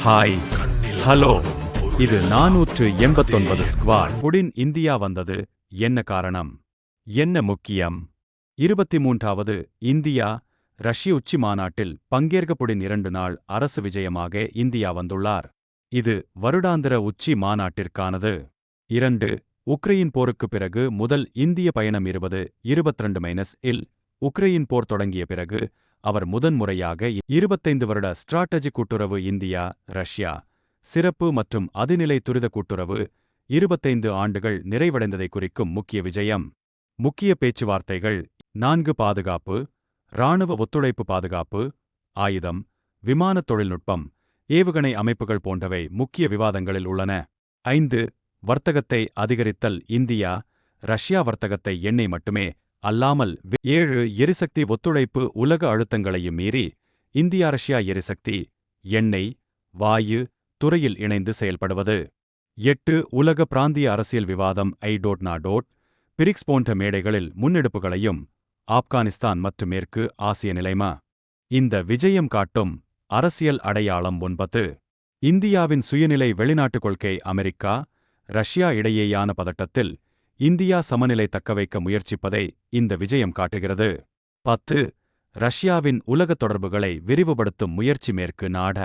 Hi, hello. இது 489 squad. Putin India வந்தது என்ன காரணம்? என்ன முக்கியம்? 23வது இந்தியா ரஷ்ய உச்சி மாநாட்டில் பங்கேற்க புடின் 2 நாள் அரசு விஜயமாக இந்தியா வந்துள்ளார். இது வருடாந்திர உச்சி மாநாட்டிற்கானது. 2. உக்ரையின் போருக்குப் பிறகு முதல் இந்திய பயணம் 2022-இல் உக்ரையின் போர் தொடங்கிய பிறகு அவர் முதன்முறையாக 25 வருட ஸ்ட்ராட்டஜி கூட்டுறவு இந்தியா ரஷ்யா சிறப்பு மற்றும் அதிநிலை துரித கூட்டுறவு 25 ஆண்டுகள் நிறைவடைந்ததை குறிக்கும் முக்கிய விஜயம். முக்கிய பேச்சுவார்த்தைகள் 4 பாதுகாப்பு, இராணுவ ஒத்துழைப்பு, பாதுகாப்பு, ஆயுதம், விமான தொழில்நுட்பம், ஏவுகணை அமைப்புகள் போன்றவை முக்கிய விவாதங்களில் உள்ளன. 5 வர்த்தகத்தை அதிகரித்தல் இந்தியா ரஷ்யா வர்த்தகத்தை எண்ணெய் மட்டுமே அல்லாமல் 7 எரிசக்தி ஒத்துழைப்பு உலக அழுத்தங்களையும் மீறி இந்தியா ரஷ்யா எரிசக்தி, எண்ணெய், வாயு துறையில் இணைந்து செயல்படுவது. 8 உலக பிராந்திய அரசியல் விவாதம் பிரிக்ஸ் போன்ற மேடைகளில் முன்னெடுப்புகளையும் ஆப்கானிஸ்தான் மற்றும் மேற்கு ஆசிய நிலைமா. இந்த விஜயம் காட்டும் அரசியல் அடையாளம் 9 இந்தியாவின் சுயநிலை வெளிநாட்டுக் கொள்கை. அமெரிக்கா ரஷ்யா இடையேயான பதட்டத்தில் இந்தியா சமநிலை தக்கவைக்க முயற்சிப்பதை இந்த விஜயம் காட்டுகிறது. 10 ரஷ்யாவின் உலக தொடர்புகளை விரிவுபடுத்தும் முயற்சி. மேற்கு நாட